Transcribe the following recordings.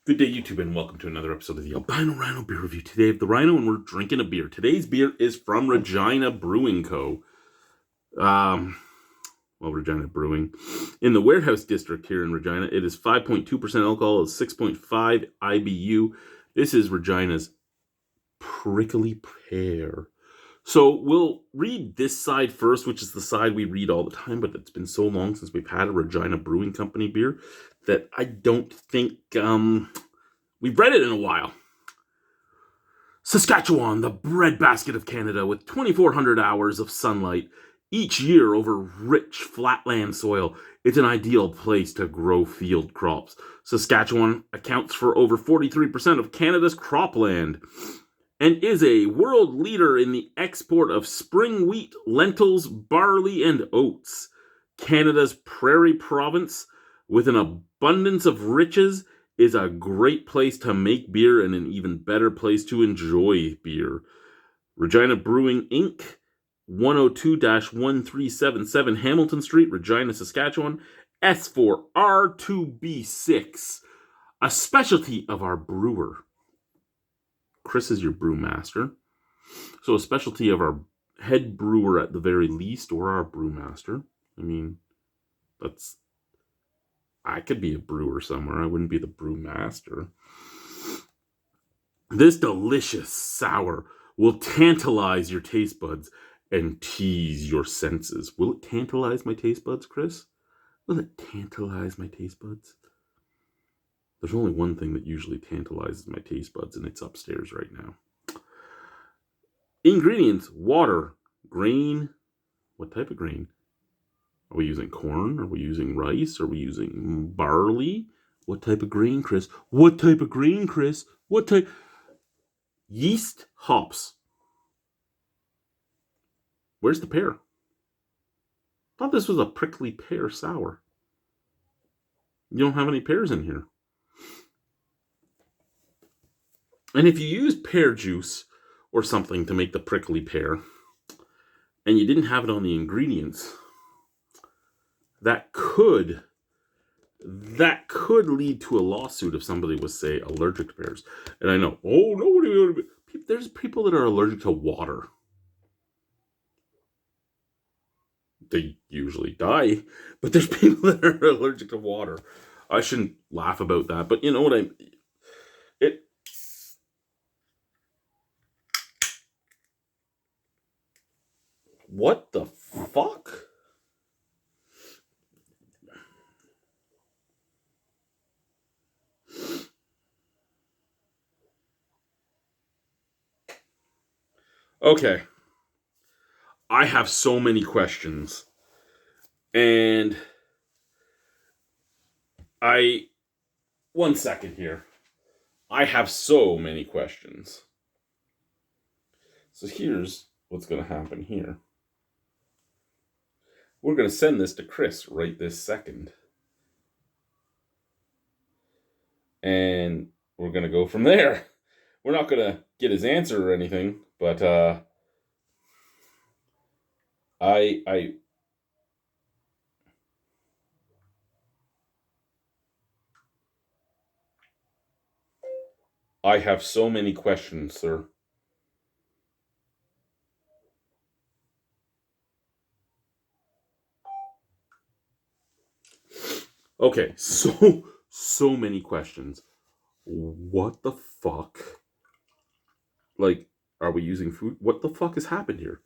Good day, YouTube, and welcome to another episode of the Albino Rhino Beer Review. Today I have the Rhino, and we're drinking a beer. Today's beer is from Regina Brewing Co. Regina Brewing. In the Warehouse District here in Regina, it is 5.2% alcohol, it's 6.5 IBU. This is Regina's Prickly Pear. So we'll read this side first, which is the side we read all the time, but it's been so long since we've had a Regina Brewing Company beer that I don't think we've read it in a while. Saskatchewan, the breadbasket of Canada, with 2,400 hours of sunlight each year over rich flatland soil, it's an ideal place to grow field crops. Saskatchewan accounts for over 43% of Canada's cropland and is a world leader in the export of spring wheat, lentils, barley, and oats. Canada's prairie province, with an abundance of riches, is a great place to make beer and an even better place to enjoy beer. Regina Brewing Inc., 102-1377 Hamilton Street, Regina, Saskatchewan, S4R2B6. A specialty of our brewer. Chris is your brewmaster. So a specialty of our head brewer at the very least, or our brewmaster. I mean, I could be a brewer somewhere. I wouldn't be the brewmaster. This delicious sour will tantalize your taste buds and tease your senses. Will it tantalize my taste buds, Chris? Will it tantalize my taste buds? There's only one thing that usually tantalizes my taste buds, and it's upstairs right now. Ingredients: water, grain. What type of grain? Are we using corn? Are we using rice? Are we using barley? What type of grain, Chris? What type of grain, Chris? What type? Yeast, hops. Where's the pear? I thought this was a prickly pear sour. You don't have any pears in here. And if you use pear juice or something to make the prickly pear, and you didn't have it on the ingredients, that could lead to a lawsuit if somebody was, say, allergic to pears. And I know, there's people that are allergic to water. They usually die, but there's people that are allergic to water. I shouldn't laugh about that, but you know what what the fuck? Okay. I have so many questions. And one second here. I have so many questions. So here's what's going to happen here. We're going to send this to Chris right this second. And we're going to go from there. We're not going to get his answer or anything, but I have so many questions, sir. Okay, so many questions. What the fuck? Like, are we using food? What the fuck has happened here?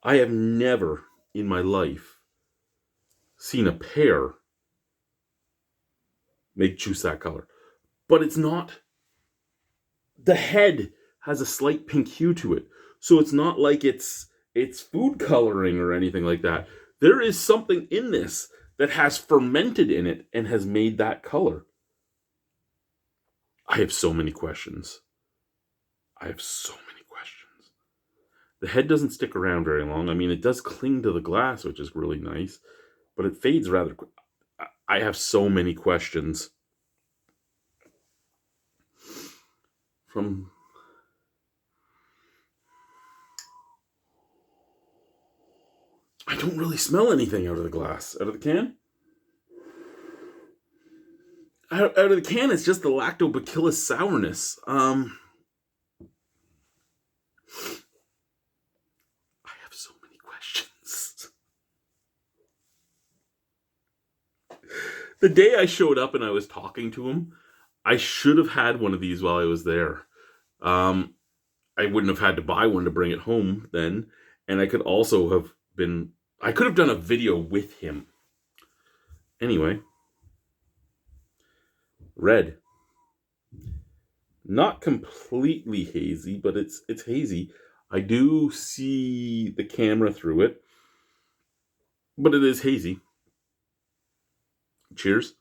I have never in my life seen a pear make juice that color. But it's not. The head has a slight pink hue to it. So it's not like it's food coloring or anything like that. There is something in this that has fermented in it and has made that color. I have so many questions. The head doesn't stick around very long. I mean, it does cling to the glass, which is really nice, but it fades rather quick. I have so many questions. I don't really smell anything out of the glass. Out of the can? out of the can, it's just the lactobacillus sourness. I have so many questions. The day I showed up and I was talking to him, I should have had one of these while I was there. I wouldn't have had to buy one to bring it home then, and I could also have been. I could have done a video with him. Anyway, red. Not completely hazy, but it's hazy. I do see the camera through it, but it is hazy. Cheers.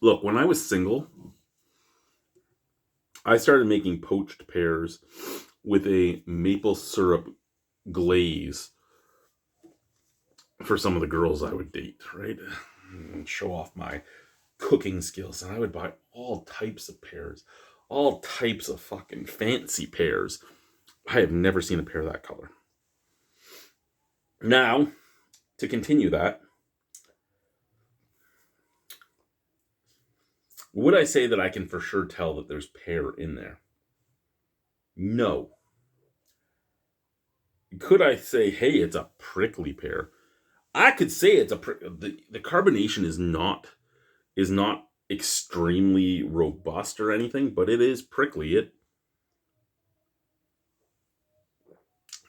Look, when I was single, I started making poached pears with a maple syrup glaze for some of the girls I would date, right? And show off my cooking skills. And I would buy all types of pears, all types of fucking fancy pears. I have never seen a pear that color. Now, to continue that, would I say that I can for sure tell that there's pear in there? No. Could I say, hey, it's a prickly pear? I could say it's the carbonation is not extremely robust or anything, but it is prickly. It's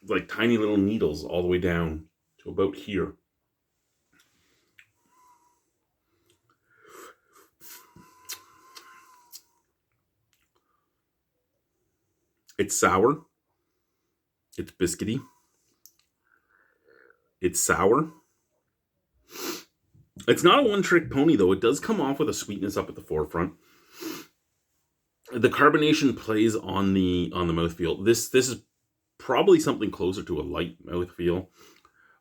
like tiny little needles all the way down to about here. It's sour. It's biscuity. It's sour. It's not a one-trick pony, though. It does come off with a sweetness up at the forefront. The carbonation plays on the mouthfeel. This is probably something closer to a light mouthfeel,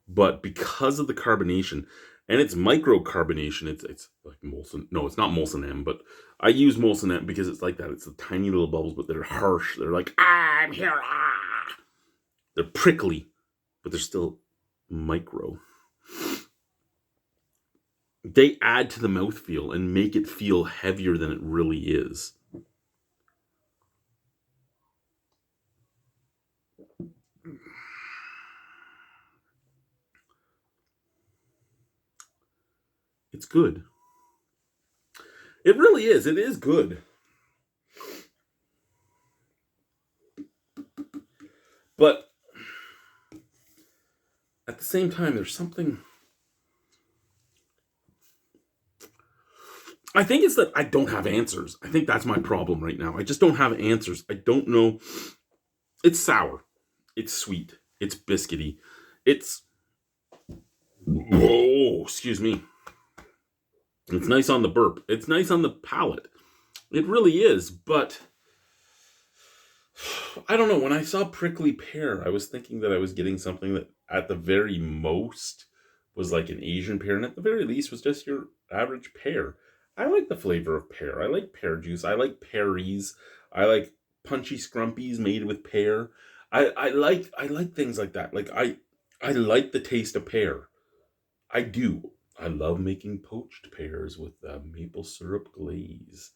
but because of the carbonation, and it's microcarbonation, it's like Molson. No, it's not Molson M, but I use Molson M because it's like that. It's the tiny little bubbles, but they're harsh. They're like, I'm here. Ah. They're prickly, but they're still micro. They add to the mouthfeel and make it feel heavier than it really is. It's good. It really is. It is good. But at the same time, there's something. I think it's that I don't have answers. I think that's my problem right now. I just don't have answers. I don't know. It's sour. It's sweet. It's biscuity. It's. Oh, excuse me. It's nice on the burp. It's nice on the palate. It really is, but I don't know. When I saw prickly pear, I was thinking that I was getting something that at the very most was like an Asian pear, and at the very least was just your average pear. I like the flavor of pear. I like pear juice. I like pearies. I like punchy scrumpies made with pear. I like things like that. Like I like the taste of pear. I do. I love making poached pears with maple syrup glaze.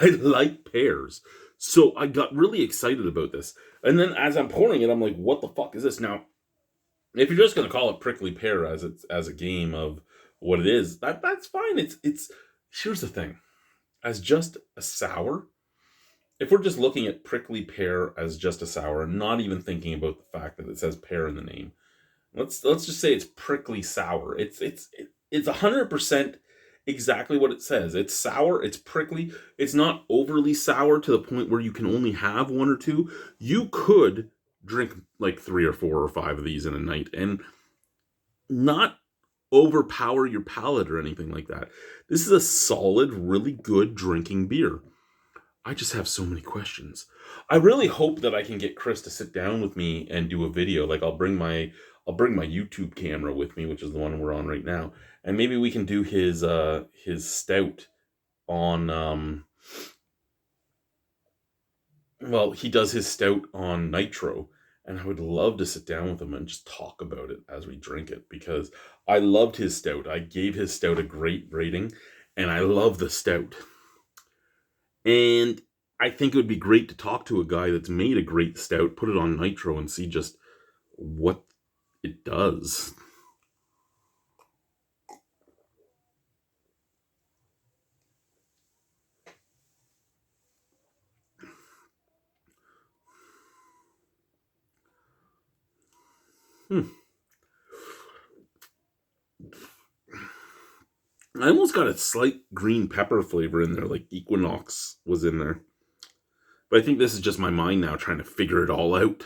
I like pears. So I got really excited about this. And then as I'm pouring it, I'm like, what the fuck is this? Now, if you're just gonna call it prickly pear as a game of what it is, that's fine. It's here's the thing. As just a sour, if we're just looking at prickly pear as just a sour and not even thinking about the fact that it says pear in the name, let's just say it's prickly sour. It's 100% exactly what it says. It's sour, it's prickly, it's not overly sour to the point where you can only have one or two. You could drink like 3 or 4 or 5 of these in a night and not overpower your palate or anything like that. This is a solid, really good drinking beer. I just have so many questions. I really hope that I can get Chris to sit down with me and do a video. Like I'll bring my YouTube camera with me, which is the one we're on right now, and maybe we can do his stout on well, he does his stout on nitro, and I would love to sit down with him and just talk about it as we drink it because I loved his stout. I gave his stout a great rating, and I love the stout. And I think it would be great to talk to a guy that's made a great stout, put it on nitro, and see just what it does. Hmm. I almost got a slight green pepper flavor in there, like Equinox was in there. But I think this is just my mind now trying to figure it all out.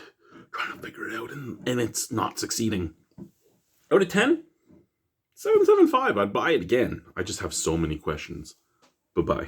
Trying to figure it out, and it's not succeeding. Out of 10? 7.75. I'd buy it again. I just have so many questions. Bye bye.